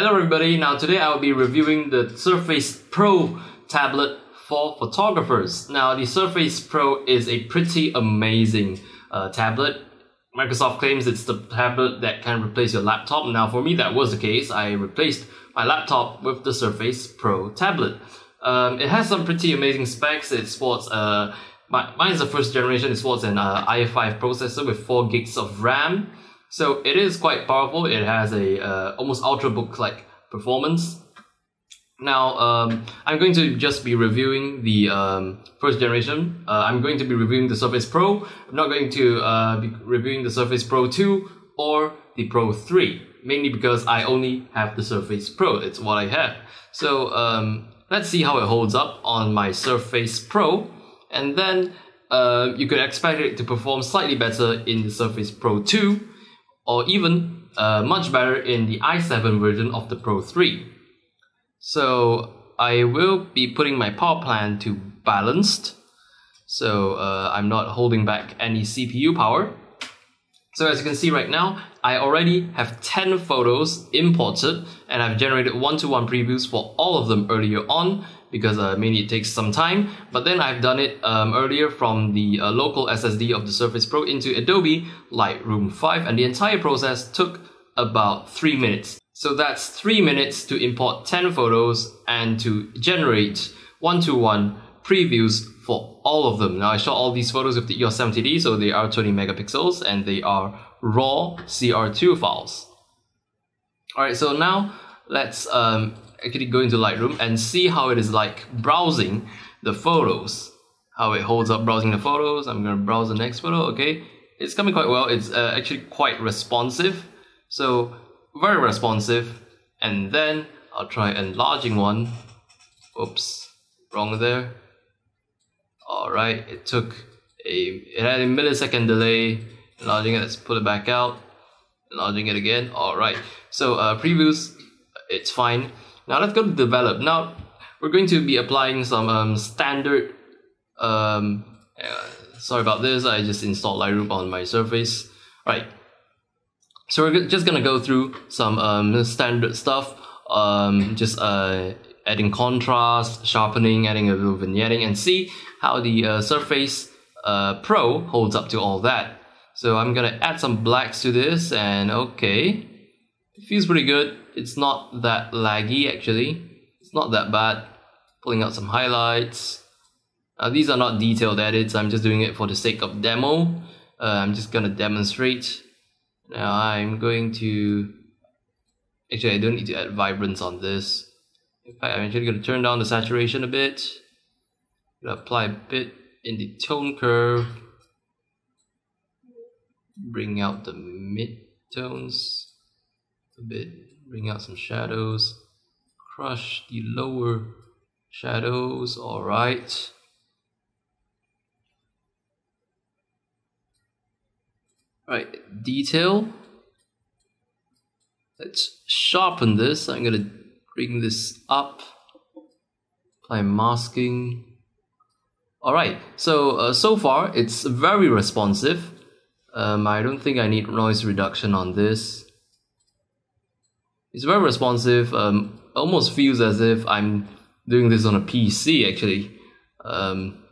Hello everybody, now today I will be reviewing the Surface Pro tablet for photographers. Now the Surface Pro is a pretty amazing tablet. Microsoft claims it's the tablet that can replace your laptop. Now for me that was the case. I replaced my laptop with the Surface Pro tablet. It has some pretty amazing specs. It sports mine is the first generation. It sports an i5 processor with 4 gigs of RAM. So it is quite powerful. It has a almost ultrabook-like performance. Now, I'm going to just be reviewing the first generation. I'm going to be reviewing the Surface Pro. I'm not going to be reviewing the Surface Pro 2 or the Pro 3, mainly because I only have the Surface Pro. It's what I have. So let's see how it holds up on my Surface Pro, and then you could expect it to perform slightly better in the Surface Pro 2, or even much better in the i7 version of the Pro 3. So I will be putting my power plan to balanced, so I'm not holding back any CPU power. So as you can see right now, I already have 10 photos imported, and I've generated one-to-one previews for all of them earlier on, because mainly it takes some time, but then I've done it earlier from the local SSD of the Surface Pro into Adobe Lightroom 5, and the entire process took about 3 minutes. So that's 3 minutes to import 10 photos and to generate one-to-one previews for all of them. Now I shot all these photos with the EOS 70D, so they are 20 megapixels and they are raw CR2 files. Alright, so now let's actually go into Lightroom and see how it is like browsing the photos. How it holds up browsing the photos. I'm going to browse the next photo. Okay, it's coming quite well. It's actually quite responsive. So very responsive. And then I'll try enlarging one. Oops, wrong there. Alright, it had a millisecond delay. Enlarging it, let's pull it back out. Enlarging it again. Alright, so previews, it's fine. Now let's go to develop. Now we're going to be applying some standard, sorry about this, I just installed Lightroom on my Surface. Right, so we're just gonna go through some standard stuff, just adding contrast, sharpening, adding a little vignetting, and see how the Surface Pro holds up to all that. So I'm gonna add some blacks to this, and okay, it feels pretty good. It's not that laggy actually. It's not that bad. Pulling out some highlights. These are not detailed edits. I'm just doing it for the sake of demo. I'm just gonna demonstrate. Now I'm going to... Actually, I don't need to add vibrance on this. In fact, I'm actually gonna turn down the saturation a bit. Gonna apply a bit in the tone curve. Bring out the mid-tones a bit. Bring out some shadows, crush the lower shadows. Alright. Right, detail. Let's sharpen this. I'm gonna bring this up. Apply masking. Alright, so so far it's very responsive. I don't think I need noise reduction on this. It's very responsive, almost feels as if I'm doing this on a PC actually.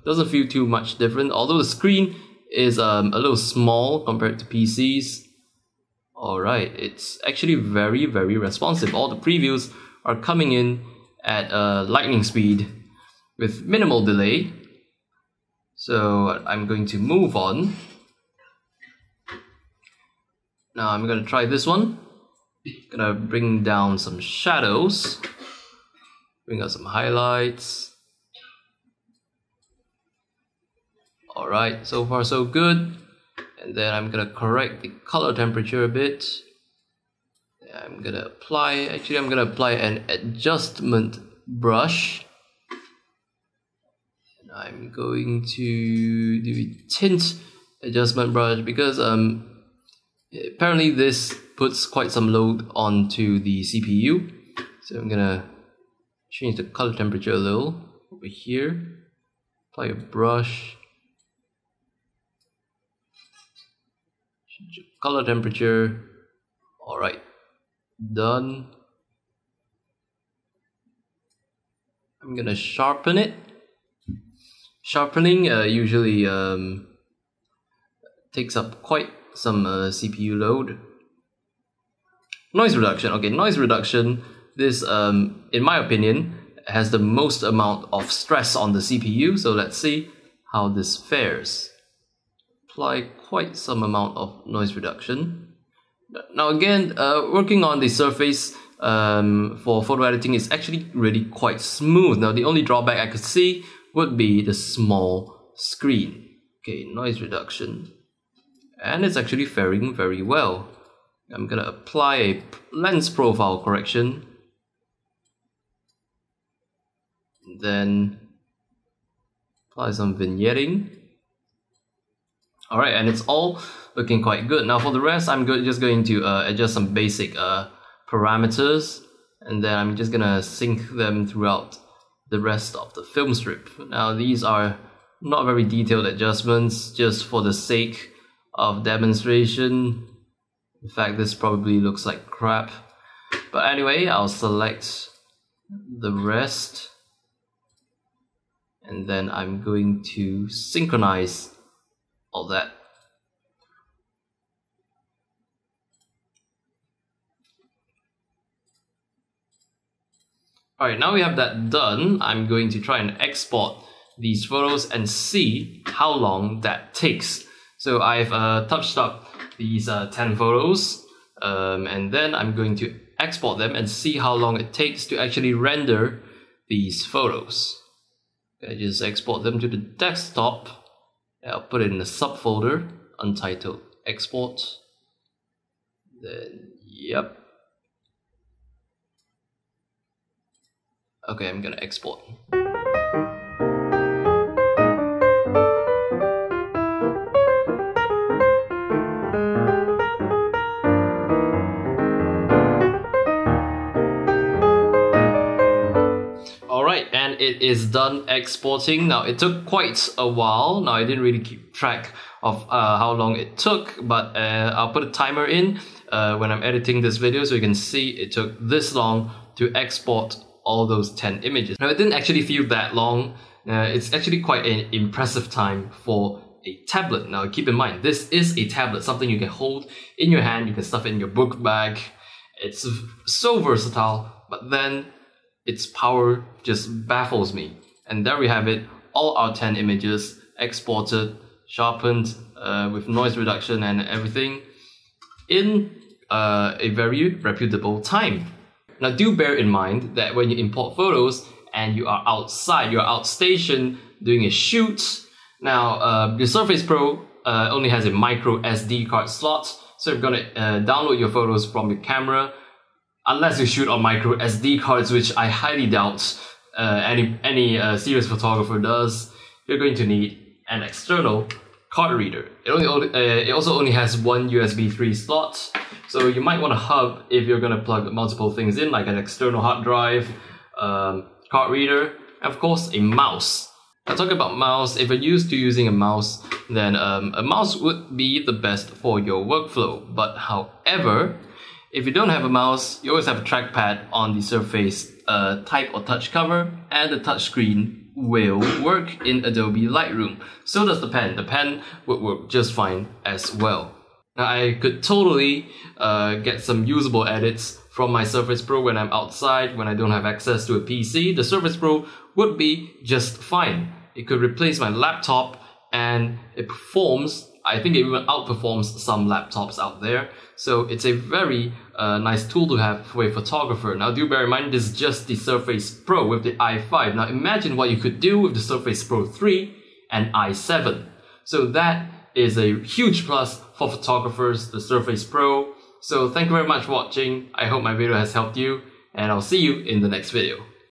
Doesn't feel too much different, although the screen is a little small compared to PCs. Alright, it's actually very, very responsive. All the previews are coming in at lightning speed with minimal delay. So I'm going to move on. Now I'm going to try this one. Gonna bring down some shadows, bring out some highlights. Alright, so far so good. And then I'm gonna correct the color temperature a bit. I'm gonna apply an adjustment brush. And I'm going to do a tint adjustment brush because apparently this puts quite some load onto the CPU. So I'm gonna change the color temperature a little over here. Apply a brush. Change the color temperature. Alright, done. I'm gonna sharpen it. Sharpening usually takes up quite some CPU load. Noise reduction. Okay, noise reduction. This, in my opinion, has the most amount of stress on the CPU. So let's see how this fares. Apply quite some amount of noise reduction. Now again, working on the surface for photo editing is actually really quite smooth. Now the only drawback I could see would be the small screen. Okay, noise reduction. And it's actually faring very well. I'm gonna apply a lens profile correction. Then apply some vignetting. Alright, and it's all looking quite good. Now for the rest, I'm just going to adjust some basic parameters, and then I'm just gonna sync them throughout the rest of the film strip. Now these are not very detailed adjustments, just for the sake of demonstration. In fact, this probably looks like crap. But anyway, I'll select the rest, and then I'm going to synchronize all that. Alright, now we have that done. I'm going to try and export these photos and see how long that takes. So I've touched up these 10 photos, and then I'm going to export them and see how long it takes to actually render these photos. I just export them to the desktop. I'll put it in a subfolder, Untitled Export. Then, yep. Okay, I'm gonna export. Alright, and it is done exporting. Now, it took quite a while. Now, I didn't really keep track of how long it took, but I'll put a timer in when I'm editing this video so you can see it took this long to export all those 10 images. Now, it didn't actually feel that long. It's actually quite an impressive time for a tablet. Now, keep in mind, this is a tablet, something you can hold in your hand, you can stuff it in your book bag. It's so versatile, but then its power just baffles me. And there we have it, all our 10 images exported, sharpened with noise reduction and everything in a very reputable time. Now do bear in mind that when you import photos and you are outside, you're outstation doing a shoot. Now the Surface Pro only has a micro SD card slot, so you're gonna download your photos from your camera, unless you shoot on micro SD cards, which I highly doubt any serious photographer does. You're going to need an external card reader. It also only has one USB 3 slot, so you might want a hub if you're going to plug multiple things in, like an external hard drive, card reader, and of course a mouse. Now talking about mouse, if you're used to using a mouse, then a mouse would be the best for your workflow. But however, if you don't have a mouse, you always have a trackpad on the Surface type or touch cover, and the touch screen will work in Adobe Lightroom. So does the pen. The pen would work just fine as well. Now I could totally get some usable edits from my Surface Pro when I'm outside, when I don't have access to a PC. The Surface Pro would be just fine. It could replace my laptop, and it performs, I think it even outperforms some laptops out there. So it's a very nice tool to have for a photographer. Now do bear in mind, this is just the Surface Pro with the i5. Now imagine what you could do with the Surface Pro 3 and i7. So that is a huge plus for photographers, the Surface Pro. So thank you very much for watching. I hope my video has helped you, and I'll see you in the next video.